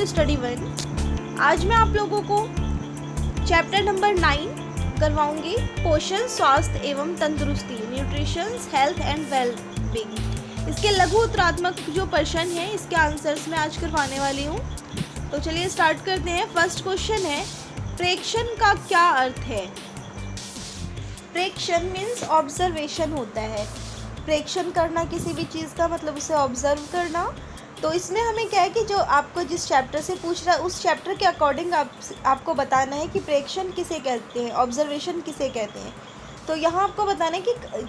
Study 1। आज मैं आप लोगों को चैप्टर नंबर 9 करवाऊंगी, पोषण, स्वास्थ्य एवं तंदुरुस्ती, न्यूट्रिशन, हेल्थ एंड वेलबींग। इसके लघु उत्तरात्मक जो प्रश्न है इसके आंसर्स मैं आज करवाने वाली हूँ। तो चलिए स्टार्ट करते हैं। फर्स्ट क्वेश्चन है, प्रेक्षण का क्या अर्थ है? प्रेक्षण मीन्स ऑब्जर्वेशन होता है। प्रेक्षण करना किसी भी चीज़ का मतलब उसे ऑब्जर्व करना। तो इसमें हमें क्या है कि जो आपको जिस चैप्टर से पूछ रहा है उस चैप्टर के अकॉर्डिंग आपको बताना है कि प्रेक्षण किसे कहते हैं, ऑब्जर्वेशन किसे कहते हैं। तो यहाँ आपको बताना है कि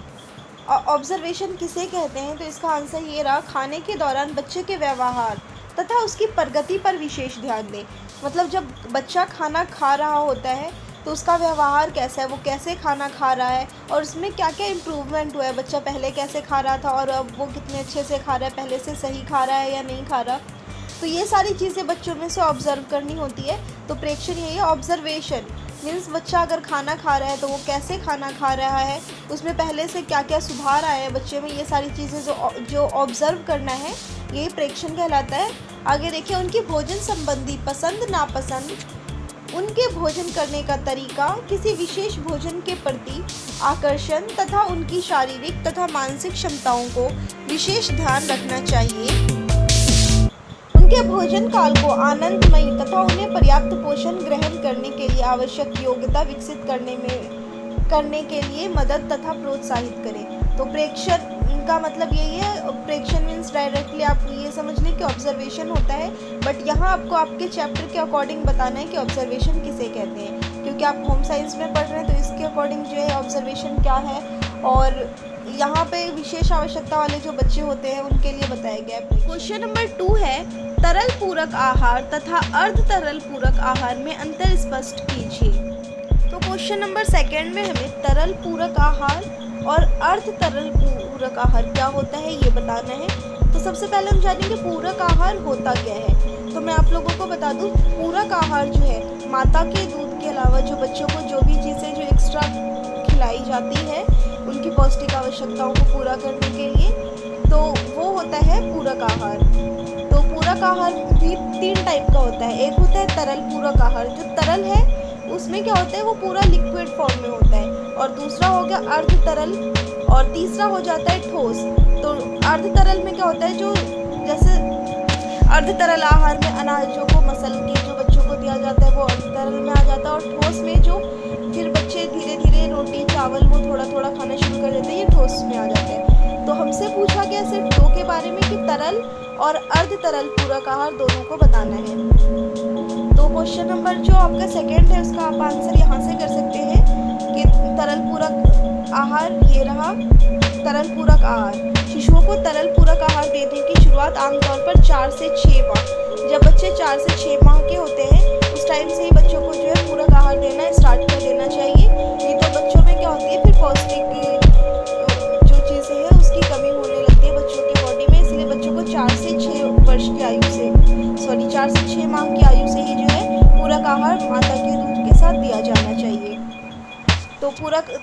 ऑब्जर्वेशन किसे कहते हैं। तो इसका आंसर ये रहा, खाने के दौरान बच्चे के व्यवहार तथा उसकी प्रगति पर विशेष ध्यान दें। मतलब जब बच्चा खाना खा रहा होता है तो उसका व्यवहार कैसा है, वो कैसे खाना खा रहा है और उसमें क्या क्या इम्प्रूवमेंट हुआ है। बच्चा पहले कैसे खा रहा था और अब वो कितने अच्छे से खा रहा है, पहले से सही खा रहा है या नहीं खा रहा। तो ये सारी चीज़ें बच्चों में से ऑब्ज़र्व करनी होती है। तो प्रेक्षण यही है, ऑब्जर्वेशन मीन्स बच्चा अगर खाना खा रहा है तो वो कैसे खाना खा रहा है, उसमें पहले से क्या क्या सुधार आया है बच्चे में। ये सारी चीज़ें जो ऑब्ज़र्व करना है यही प्रेक्षण कहलाता है। आगे देखिए, उनकी भोजन संबंधी पसंद नापसंद, उनके भोजन करने का तरीका, किसी विशेष भोजन के प्रति आकर्षण तथा उनकी शारीरिक तथा मानसिक क्षमताओं को विशेष ध्यान रखना चाहिए। उनके भोजन काल को आनंदमयी तथा उन्हें पर्याप्त पोषण ग्रहण करने के लिए आवश्यक योग्यता विकसित करने के लिए मदद तथा प्रोत्साहित करें। तो प्रेक्षण का मतलब यही है। प्रेक्षण मीन्स डायरेक्टली आप ये समझ लें कि ऑब्जर्वेशन होता है, बट यहाँ आपको आपके चैप्टर के अकॉर्डिंग बताना है कि ऑब्जर्वेशन किसे कहते हैं, क्योंकि आप होम साइंस में पढ़ रहे हैं। तो इसके अकॉर्डिंग जो है ऑब्जर्वेशन क्या है और यहाँ पे विशेष आवश्यकता वाले जो बच्चे होते हैं उनके लिए बताया गया है। क्वेश्चन नंबर 2 है, तरल पूरक आहार तथा अर्ध तरल पूरक आहार में अंतर स्पष्ट कीजिए। तो क्वेश्चन नंबर 2 में हमें तरल पूरक आहार और अर्ध तरल पूरक आहार क्या होता है ये बताना है। तो सबसे पहले हम जानेंगे पूरक आहार होता क्या है। तो मैं आप लोगों को बता दूं, पूरक आहार जो है माता के दूध के अलावा जो बच्चों को जो भी चीज़ें जो एक्स्ट्रा खिलाई जाती है उनकी पौष्टिक आवश्यकताओं को पूरा करने के लिए, तो वो होता है पूरक आहार। तो पूरक आहार भी 3 टाइप का होता है। एक होता है तरल पूरक आहार, जो तरल है उसमें क्या होता है वो पूरा लिक्विड फॉर्म में होता है, और दूसरा हो गया अर्ध तरल, और तीसरा हो जाता है ठोस। तो अर्ध तरल में क्या होता है, जो जैसे अर्ध तरल आहार में अनाजों को मसल के जो बच्चों को दिया जाता है वो अर्ध तरल में आ जाता है, और ठोस में जो फिर बच्चे धीरे धीरे रोटी चावल वो थोड़ा थोड़ा खाना शुरू कर देते हैं, ये ठोस में आ जाते हैं। तो हमसे पूछा गया सिर्फ 2 के बारे में कि तरल और अर्ध तरल पूरक आहार दोनों को बताना है। तो क्वेश्चन नंबर जो आपका 2 है उसका आप आंसर यहाँ से कर सकते हैं कि तरल पूरक आहार ये रहा। तरल पूरक आहार, शिशुओं को तरल पूरक आहार देने की शुरुआत आमतौर पर 4 से 6 माह, जब बच्चे 4 से 6 माह के होते हैं उस टाइम से ही बच्चों को जो है पूरक आहार देना स्टार्ट कर देना चाहिए। नहीं तो बच्चों में क्या होती है फिर पौष्टिक जो चीज़ें हैं उसकी कमी होने लगती है बच्चों की बॉडी में। इसलिए बच्चों को 4 से 6 वर्ष की आयु से 4 से 6 माह की आयु से ही जो है पूरक आहार माता के दूध के साथ दिया जाना चाहिए। तो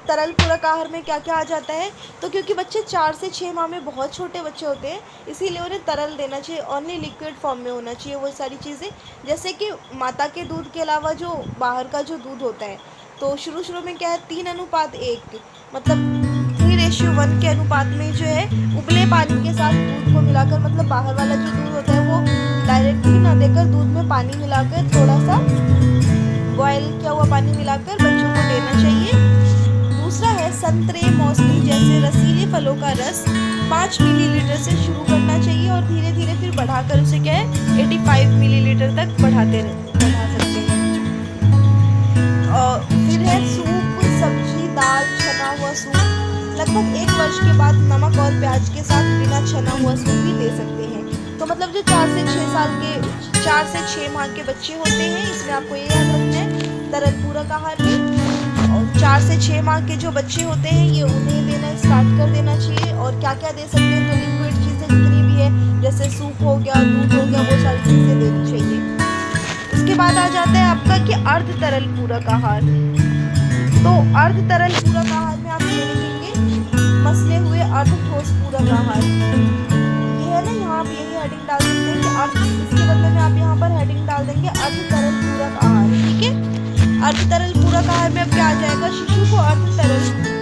तरल पूरक आहार में क्या क्या आ जाता है, तो क्योंकि बच्चे 4 से 6 माह में बहुत छोटे बच्चे होते हैं इसीलिए उन्हें तरल देना चाहिए, ओनली लिक्विड फॉर्म में होना चाहिए वो सारी चीज़ें। जैसे कि माता के दूध के अलावा जो बाहर का जो दूध होता है तो शुरू में क्या है 3:1 मतलब 3:1 के अनुपात में जो है उबले पानी के साथ दूध को मिलाकर, मतलब बाहर वाला जो दूध होता है वो डायरेक्टली ना देकर दूध में पानी मिलाकर थोड़ा सा बॉयल किया हुआ पानी मिलाकर बच्चों को देना चाहिए। दूसरा है संतरे मौसमी जैसे रसीले फलों का रस 5 मिलीलीटर से शुरू करना चाहिए और धीरे धीरे फिर बढ़ाकर उसे क्या है 85 मिलीलीटर तक बढ़ा सकते हैं। और फिर है सूप, सब्जी, दाल, छना हुआ सूप। लगभग 1 वर्ष के बाद नमक और प्याज के साथ बिना छना हुआ सूप भी दे सकते हैं। तो मतलब जो 4 से 6 माह के बच्चे होते हैं इसमें आपको ये याद रखना है तरल पूरक आहार में, और 4 से 6 माह के जो बच्चे होते हैं ये उन्हें देना स्टार्ट कर देना चाहिए। और क्या क्या दे सकते हैं, तो लिक्विड चीज़ें जितनी भी है जैसे सूप हो गया, दूध हो गया, वो सारी चीज़ें देनी चाहिए। उसके बाद आ जाता है आपका कि अर्ध तरल पूरक आहार। तो अर्ध तरल पूरक आहार में आप ये लिखेंगे मसले हुए अर्ध ठोस पूरक आहार। ये है ना, यहाँ आप यही हेडिंग डाल सकते हैं कि अर्ध, इसके बदले में आप यहाँ पर हेडिंग डाल देंगे अर्ध तरल पूरक आहार। ठीक है, अर्ध तरल पूरक आहार में अब क्या आ जाएगा, शिशु को अर्ध तरल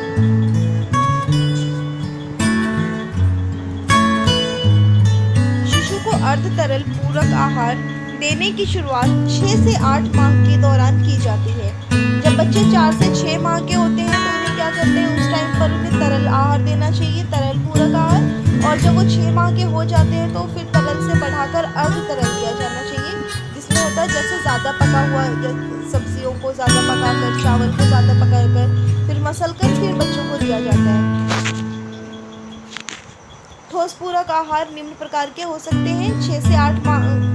अर्ध तरल पूरक आहार देने की शुरुआत 6 से 8 माह के दौरान की जाती है। जब बच्चे 4 से 6 माह के होते हैं तो उन्हें क्या करते हैं, उस टाइम पर उन्हें तरल आहार देना चाहिए, तरल पूरक आहार। और जब वो 6 माह के हो जाते हैं तो फिर तरल से बढ़ाकर अर्ध तरल दिया जाना चाहिए, जिसमें होता है जैसे ज़्यादा पका हुआ सब्जियों को ज़्यादा पकाकर, चावल को ज़्यादा पकाकर, फिर मसलकर फिर बच्चों को दिया जाता है। ठोस पूरक आहार निम्न प्रकार के हो सकते हैं। 6 से 8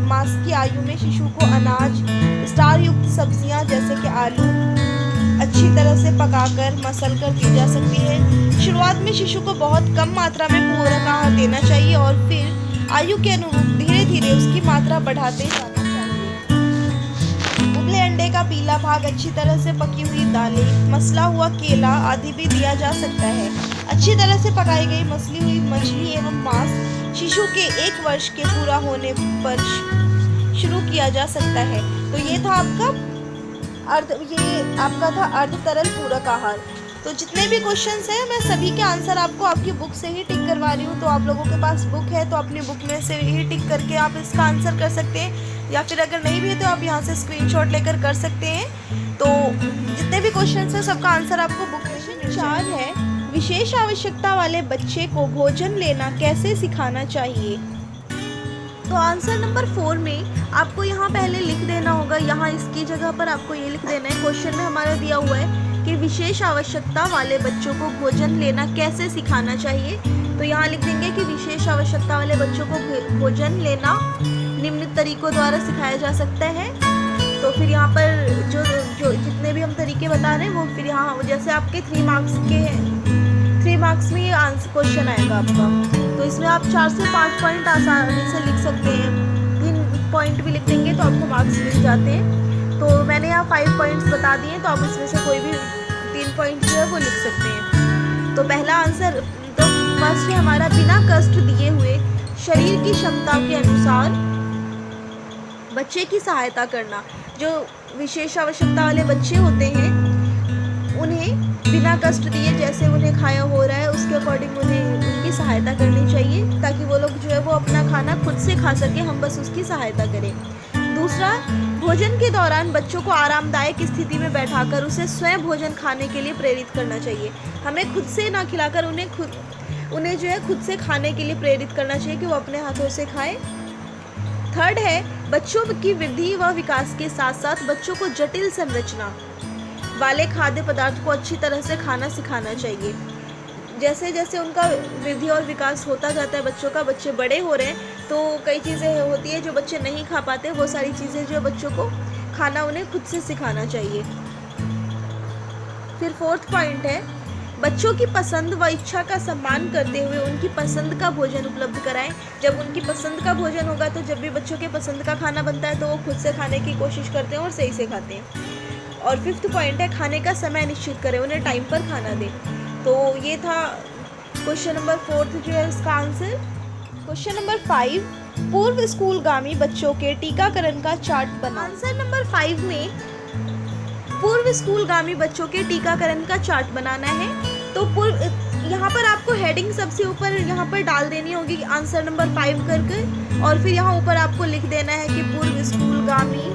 मास की आयु में शिशु को अनाज, स्टार युक्त सब्जियां जैसे कि आलू अच्छी तरह से पकाकर, मसलकर दी जा सकती है। शुरुआत में शिशु को बहुत कम मात्रा में पूरक आहार देना चाहिए और फिर आयु के अनुरूप धीरे धीरे उसकी मात्रा बढ़ाते जाना चाहिए। उबले अंडे का पीला भाग, अच्छी तरह से पकी हुई दालें, मसला हुआ केला आदि भी दिया जा सकता है। अच्छी तरह से पकाई गई मसली हुई मछली एवं मांस शिशु के 1 वर्ष के पूरा होने पर शुरू किया जा सकता है। तो ये था आपका अर्ध तरल पूरक आहार। तो जितने भी क्वेश्चंस हैं मैं सभी के आंसर आपको आपकी बुक से ही टिक करवा रही हूँ। तो आप लोगों के पास बुक है तो अपनी बुक में से ही टिक करके आप इसका आंसर कर सकते हैं, या फिर अगर नहीं भी है तो आप यहाँ से स्क्रीनशॉट लेकर कर सकते हैं। तो जितने भी क्वेश्चंस हैं सबका आंसर आपको बुक में 4 है। विशेष आवश्यकता वाले बच्चे को भोजन लेना कैसे सिखाना चाहिए। तो आंसर नंबर 4 में आपको यहाँ पहले लिख देना होगा, यहाँ इसकी जगह पर आपको ये लिख देना है। क्वेश्चन में हमारा दिया हुआ है कि विशेष आवश्यकता वाले बच्चों को भोजन लेना कैसे सिखाना चाहिए। तो यहाँ लिख देंगे कि विशेष आवश्यकता वाले बच्चों को भोजन लेना निम्न तरीकों द्वारा सिखाया जा सकता है। तो फिर यहाँ पर जो जितने भी हम तरीके बता रहे हैं वो फिर यहाँ जैसे आपके 3 मार्क्स में ये आंसर क्वेश्चन आएगा आपका। तो इसमें आप 4 से 5 पॉइंट आसानी से लिख सकते हैं, 3 पॉइंट भी लिख देंगे तो आपको मार्क्स मिल जाते हैं। तो मैंने यहाँ 5 पॉइंट्स बता दिए, तो आप इसमें से कोई भी 3 पॉइंट जो है वो लिख सकते हैं। तो पहला आंसर तो फर्स्ट है हमारा, बिना कष्ट दिए हुए शरीर की क्षमता के अनुसार बच्चे की सहायता करना। जो विशेष आवश्यकता वाले बच्चे होते हैं उन्हें बिना कष्ट दिए, जैसे उन्हें खाया हो रहा है उसके अकॉर्डिंग उन्हें उनकी सहायता करनी चाहिए, ताकि वो लोग जो है वो अपना खाना खुद से खा सके, हम बस उसकी सहायता करें। दूसरा, भोजन के दौरान बच्चों को आरामदायक स्थिति में बैठाकर उसे स्वयं भोजन खाने के लिए प्रेरित करना चाहिए। हमें खुद से ना खिलाकर उन्हें जो है खुद से खाने के लिए प्रेरित करना चाहिए कि वो अपने हाथों से खाएं। थर्ड है, बच्चों की वृद्धि व विकास के साथ साथ बच्चों को जटिल संरचना वाले खाद्य पदार्थ को अच्छी तरह से खाना सिखाना चाहिए। जैसे जैसे उनका वृद्धि और विकास होता जाता है बच्चों का, बच्चे बड़े हो रहे हैं तो कई चीज़ें होती है जो बच्चे नहीं खा पाते, वो सारी चीज़ें जो बच्चों को खाना उन्हें खुद से सिखाना चाहिए। फिर 4th पॉइंट है, बच्चों की पसंद व इच्छा का सम्मान करते हुए उनकी पसंद का भोजन उपलब्ध कराएं। जब उनकी पसंद का भोजन होगा तो जब भी बच्चों के पसंद का खाना बनता है तो वो खुद से खाने की कोशिश करते हैं और सही से खाते हैं। और 5th पॉइंट है, खाने का समय निश्चित करें, उन्हें टाइम पर खाना दें। तो ये था क्वेश्चन नंबर 4 जो है इसका आंसर। क्वेश्चन नंबर 5, पूर्व स्कूलगामी बच्चों के टीकाकरण का चार्ट बनाओ। आंसर नंबर 5 में पूर्व स्कूलगामी बच्चों के टीकाकरण का चार्ट बनाना है। तो यहाँ पर आपको हेडिंग सबसे ऊपर यहाँ पर डाल देनी होगी आंसर नंबर 5 करके, और फिर यहाँ ऊपर आपको लिख देना है कि पूर्व स्कूलगामी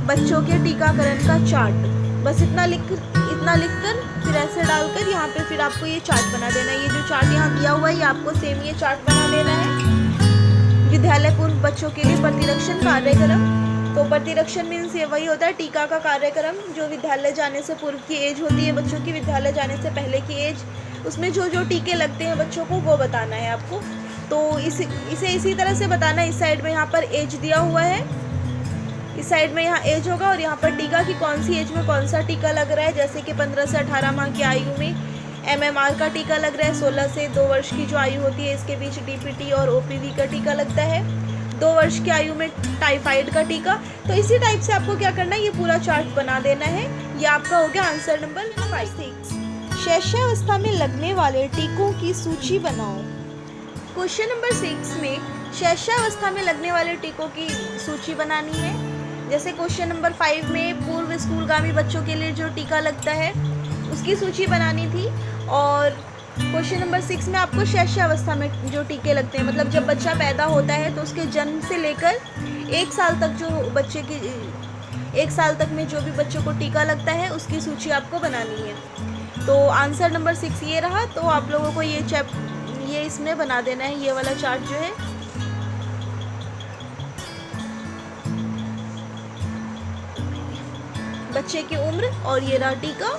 बच्चों के टीकाकरण का चार्ट। बस इतना लिखकर फिर ऐसे डालकर यहाँ पे फिर आपको ये चार्ट बना देना है। ये जो चार्ट यहाँ दिया हुआ है ये आपको सेम ये चार्ट बना देना है। विद्यालय पूर्व बच्चों के लिए प्रतिरक्षण कार्यक्रम। तो प्रतिरक्षण मीन्स ये वही होता है टीका का कार्यक्रम, जो विद्यालय जाने से पूर्व की एज होती है बच्चों की, विद्यालय जाने से पहले की एज, उसमें जो जो टीके लगते हैं बच्चों को वो बताना है आपको। तो इसे इसी तरह से बताना है। इस साइड में यहाँ पर एज दिया हुआ है, इस साइड में यहाँ एज होगा और यहाँ पर टीका की कौन सी एज में कौन सा टीका लग रहा है। जैसे कि 15 से 18 माह की आयु में MMR का टीका लग रहा है, 16 से 2 वर्ष की जो आयु होती है इसके बीच DPT और OPV का टीका लगता है, 2 वर्ष की आयु में टाइफाइड का टीका। तो इसी टाइप से आपको क्या करना है, ये पूरा चार्ट बना देना है। ये आपका हो गया आंसर नंबर 5। शैशवावस्था में लगने वाले टीकों की सूची बनाओ। क्वेश्चन नंबर 6 में शैशवावस्था में लगने वाले टीकों की सूची बनानी है। जैसे क्वेश्चन नंबर 5 में पूर्व स्कूलगामी बच्चों के लिए जो टीका लगता है उसकी सूची बनानी थी, और क्वेश्चन नंबर 6 में आपको शैशवावस्था में जो टीके लगते हैं, मतलब जब बच्चा पैदा होता है तो उसके जन्म से लेकर 1 साल तक जो बच्चे की 1 साल तक में जो भी बच्चों को टीका लगता है उसकी सूची आपको बनानी है। तो आंसर नंबर 6 ये रहा। तो आप लोगों को ये इसमें बना देना है, ये वाला चार्ट जो है। बच्चे की उम्र और ये रहा टीका।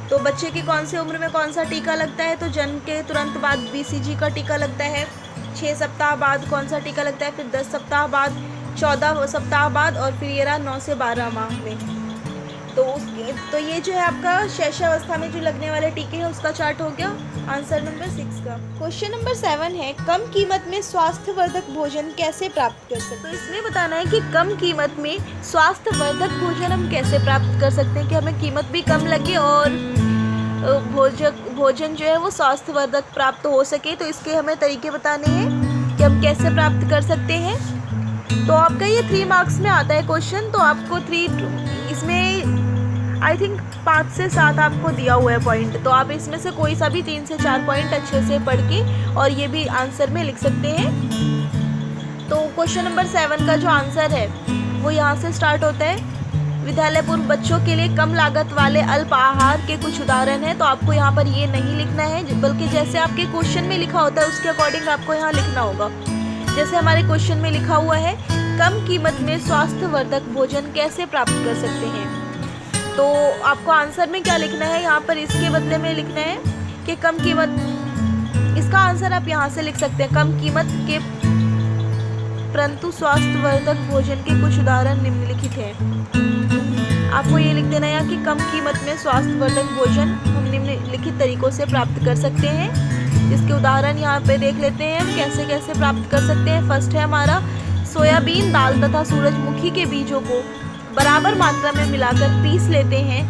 तो बच्चे की कौन सी उम्र में कौन सा टीका लगता है, तो जन्म के तुरंत बाद BCG का टीका लगता है, 6 सप्ताह बाद कौन सा टीका लगता है, फिर 10 सप्ताह बाद, 14 सप्ताह बाद, और फिर ये रहा 9 से 12 माह में। तो ये जो है आपका शैशवावस्था में जो लगने वाले टीके हैं उसका चार्ट हो गया आंसर नंबर 6 का। क्वेश्चन नंबर 7 है कम कीमत में स्वास्थ्यवर्धक भोजन कैसे प्राप्त कर सकते हैं। तो इसमें बताना है कि कम कीमत में स्वास्थ्यवर्धक भोजन हम कैसे प्राप्त कर सकते हैं कि हमें कीमत भी कम लगे और भोजन जो है वो स्वास्थ्यवर्धक प्राप्त हो सके। तो इसके हमें तरीके बताने हैं कि हम कैसे प्राप्त कर सकते हैं। तो आपका ये 3 मार्क्स में आता है क्वेश्चन। तो आपको इसमें आई थिंक 5 से 7 आपको दिया हुआ है पॉइंट। तो आप इसमें से कोई सा भी 3 से 4 पॉइंट अच्छे से पढ़ के और ये भी आंसर में लिख सकते हैं। तो क्वेश्चन नंबर 7 का जो आंसर है वो यहाँ से स्टार्ट होता है। विद्यालय पूर्व बच्चों के लिए कम लागत वाले अल्प आहार के कुछ उदाहरण हैं। तो आपको यहाँ पर ये नहीं लिखना है, बल्कि जैसे आपके क्वेश्चन में लिखा होता है उसके अकॉर्डिंग आपको यहाँ लिखना होगा। जैसे हमारे क्वेश्चन में लिखा हुआ है कम कीमत में स्वास्थ्यवर्धक भोजन कैसे प्राप्त कर सकते हैं। तो आपको आंसर में क्या लिखना है, यहाँ पर इसके बदले में लिखना है कि कम कीमत, इसका आंसर आप यहाँ से लिख सकते हैं, कम कीमत के परंतु स्वास्थ्यवर्धक भोजन के कुछ उदाहरण निम्नलिखित हैं। आपको ये लिख देना है कि कम कीमत में स्वास्थ्यवर्धक भोजन हम निम्नलिखित तरीकों से प्राप्त कर सकते हैं। इसके उदाहरण यहाँ पे देख लेते हैं हम कैसे कैसे प्राप्त कर सकते हैं। फर्स्ट है हमारा सोयाबीन दाल तथा सूरजमुखी के बीजों को बराबर मात्रा में मिलाकर पीस लेते हैं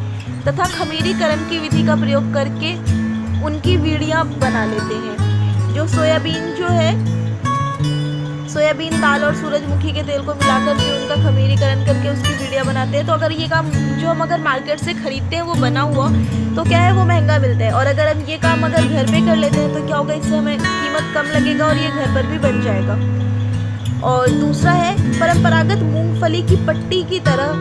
तथा खमीरीकरण की विधि का प्रयोग करके उनकी वीडियाँ बना लेते हैं। जो सोयाबीन दाल और सूरजमुखी के तेल को मिलाकर के उनका खमीरीकरण करके उसकी वीडियाँ बनाते हैं। तो अगर ये काम जो हम अगर मार्केट से खरीदते हैं वो बना हुआ तो क्या है वो महंगा मिलता है, और अगर हम ये काम अगर घर पे कर लेते हैं तो क्या होगा, इससे हमें कीमत कम लगेगा और ये घर पर भी बन जाएगा। और दूसरा है परंपरागत मूंगफली की पट्टी की तरह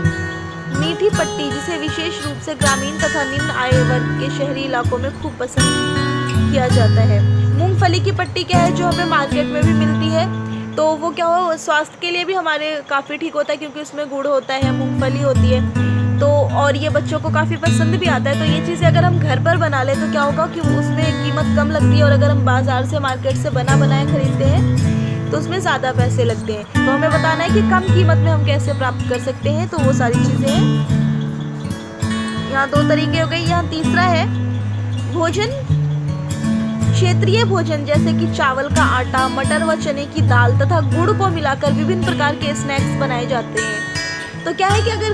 मीठी पट्टी, जिसे विशेष रूप से ग्रामीण तथा निम्न आय वर्ग के शहरी इलाकों में खूब पसंद किया जाता है। मूंगफली की पट्टी क्या है, जो हमें मार्केट में भी मिलती है। तो वो क्या हो, स्वास्थ्य के लिए भी हमारे काफ़ी ठीक होता है क्योंकि उसमें गुड़ होता है, मूंगफली होती है। तो और ये बच्चों को काफ़ी पसंद भी आता है। तो ये चीज़ें अगर हम घर पर बना लें तो क्या होगा कि उसमें कीमत कम लगती है, और अगर हम बाज़ार से मार्केट से बना बनाए खरीदते हैं तो उसमें ज़्यादा पैसे लगते हैं। तो हमें बताना है कि कम कीमत में हम कैसे प्राप्त कर सकते हैं। तो वो सारी चीज़ें हैं। यहाँ 2 तरीके हो गए। यहाँ तीसरा है भोजन, क्षेत्रीय भोजन जैसे कि चावल का आटा, मटर व चने की दाल तथा गुड़ को मिलाकर विभिन्न प्रकार के स्नैक्स बनाए जाते हैं। तो क्या है कि अगर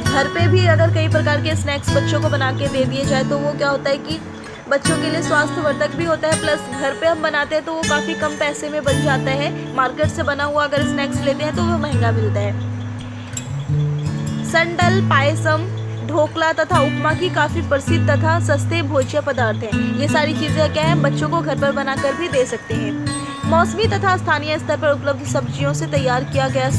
घर पे भी अगर कई प्रकार के स्नैक्स बच्चों को बना के दे दिए जाए तो वो क्या होता है कि बच्चों के लिए स्वास्थ्यवर्धक भी होता है, प्लस घर पे हम बनाते हैं तो वो काफ़ी कम पैसे में बन जाता है। मार्केट से बना हुआ अगर स्नैक्स लेते हैं तो वो महंगा मिलता है। संडल, पायसम, ढोकला तथा उपमा की काफ़ी प्रसिद्ध तथा सस्ते भोज्य पदार्थ हैं। ये सारी चीज़ें क्या है, बच्चों को घर पर बनाकर भी दे सकते हैं। मौसमी तथा स्थानीय स्तर पर उपलब्ध सब्जियों से तैयार किया गया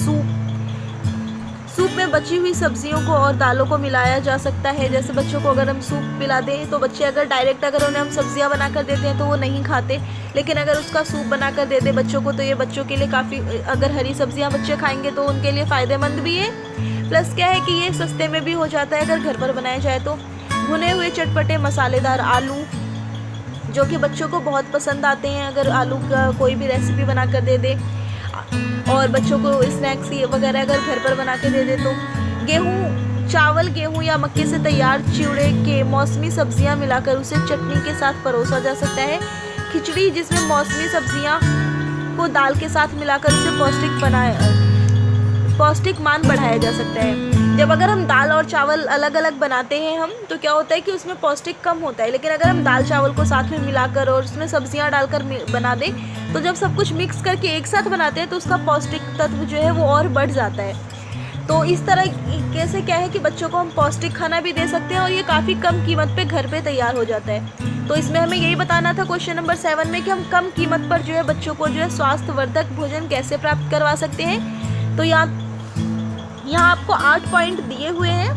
सूप में बची हुई सब्जियों को और दालों को मिलाया जा सकता है। जैसे बच्चों को अगर हम सूप पिला दें तो बच्चे अगर डायरेक्ट अगर उन्हें हम सब्जियां बनाकर देते हैं तो वो नहीं खाते, लेकिन अगर उसका सूप बनाकर दे दें बच्चों को तो ये बच्चों के लिए काफ़ी, अगर हरी सब्जियां बच्चे खाएंगे तो उनके लिए फ़ायदेमंद भी है। प्लस क्या है कि ये सस्ते में भी हो जाता है अगर घर पर बनाया जाए तो। भुने हुए चटपटे मसालेदार आलू जो कि बच्चों को बहुत पसंद आते हैं, अगर आलू का कोई भी रेसिपी बना कर दे दे और बच्चों को स्नैक्स वगैरह अगर घर पर बना के दे दे तो। गेहूँ, चावल, गेहूँ या मक्के से तैयार चिवड़े के मौसमी सब्जियां मिलाकर उसे चटनी के साथ परोसा जा सकता है। खिचड़ी जिसमें मौसमी सब्जियां को दाल के साथ मिलाकर उसे पौष्टिक मान बढ़ाया जा सकता है। जब अगर हम दाल और चावल अलग अलग बनाते हैं हम, तो क्या होता है कि उसमें पौष्टिक कम होता है, लेकिन अगर हम दाल चावल को साथ में मिलाकर और उसमें सब्जियां डालकर बना दें, तो जब सब कुछ मिक्स करके एक साथ बनाते हैं तो उसका पौष्टिक तत्व जो है वो और बढ़ जाता है। तो इस तरह कैसे क्या है कि बच्चों को हम पौष्टिक खाना भी दे सकते हैं और ये काफ़ी कम कीमत पे घर पे तैयार हो जाता है। तो इसमें हमें यही बताना था क्वेश्चन नंबर 7 में कि हम कम कीमत पर जो है बच्चों को जो है स्वास्थ्यवर्धक भोजन कैसे प्राप्त करवा सकते हैं। तो यहाँ आपको 8 पॉइंट दिए हुए हैं।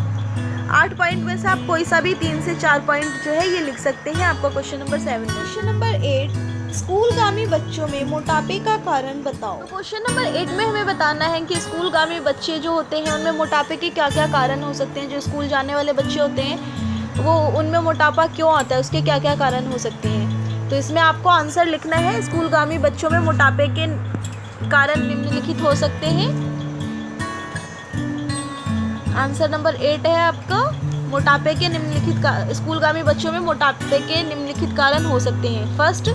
8 पॉइंट में से आप कोई सा भी 3 से 4 पॉइंट जो है ये लिख सकते हैं आपका क्वेश्चन नंबर 7 में। क्वेश्चन नंबर 8, स्कूलगामी बच्चों में मोटापे का कारण बताओ। तो क्वेश्चन नंबर 8 में हमें बताना है कि स्कूलगामी बच्चे जो होते हैं उनमें मोटापे के क्या क्या कारण हो सकते हैं। जो स्कूल जाने वाले बच्चे होते हैं वो उनमें मोटापा क्यों आता है, उसके क्या क्या कारण हो सकते हैं। तो इसमें आपको आंसर लिखना है। स्कूलगामी बच्चों में मोटापे के कारण निम्नलिखित हो सकते हैं। आंसर नंबर 8 है आपका, मोटापे के निम्नलिखित स्कूलगामी बच्चों में मोटापे के निम्नलिखित कारण हो सकते हैं। फर्स्ट,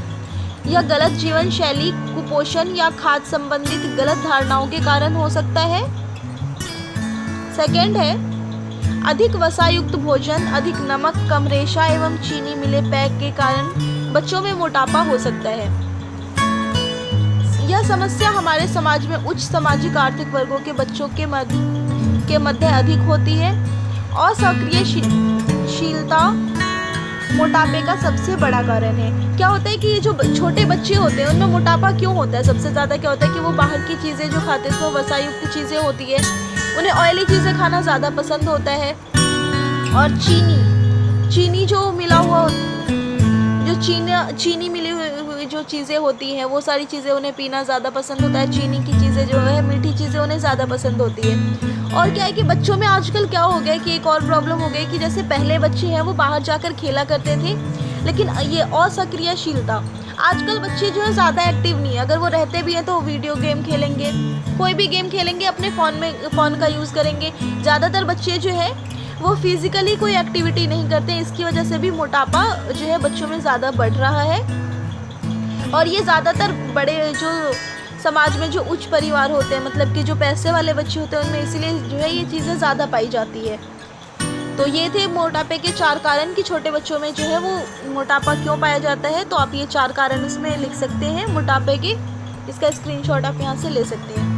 यह गलत जीवन शैली, कुपोषण या खाद्य संबंधित गलत धारणाओं के कारण हो सकता है। सेकंड है, अधिक वसायुक्त भोजन, अधिक नमक, कम रेशा एवं चीनी मिले पैक के कारण बच्चों में मोटापा हो सकता है। यह समस्या हमारे समाज में उच्च सामाजिक आर्थिक वर्गों के बच्चों के मध्य अधिक होती है। असक्रियशीलता मोटापे का सबसे बड़ा कारण है। क्या होता है कि ये जो छोटे बच्चे होते हैं उनमें मोटापा क्यों होता है? सबसे ज़्यादा क्या होता है कि वो बाहर की चीज़ें जो खाते हैं वो वसायुक्त चीज़ें होती है, उन्हें ऑयली चीज़ें खाना ज़्यादा पसंद होता है। और चीनी जो मिला हुआ, जो चीनी मिली हुई जो चीज़ें होती हैं वो सारी चीज़ें उन्हें पीना ज़्यादा पसंद होता है। चीनी की चीज़ें जो है, मीठी चीज़ें उन्हें ज़्यादा पसंद होती है। और क्या है कि बच्चों में आजकल क्या हो गया कि एक और प्रॉब्लम हो गई कि जैसे पहले बच्चे हैं वो बाहर जाकर खेला करते थे, लेकिन ये असक्रियशीलता, आजकल बच्चे जो है ज़्यादा एक्टिव नहीं है। अगर वो रहते भी हैं तो वीडियो गेम खेलेंगे, कोई भी गेम खेलेंगे, अपने फ़ोन का यूज़ करेंगे। ज़्यादातर बच्चे जो है वो फिज़िकली कोई एक्टिविटी नहीं करते। इसकी वजह से भी मोटापा जो है बच्चों में ज़्यादा बढ़ रहा है। और ये ज़्यादातर बड़े जो समाज में जो उच्च परिवार होते हैं, मतलब कि जो पैसे वाले बच्चे होते हैं, उनमें इसीलिए जो है ये चीज़ें ज़्यादा पाई जाती है। तो ये थे मोटापे के 4 कारण कि छोटे बच्चों में जो है वो मोटापा क्यों पाया जाता है। तो आप ये 4 कारण इसमें लिख सकते हैं मोटापे के। इसका स्क्रीनशॉट आप यहाँ से ले सकते हैं।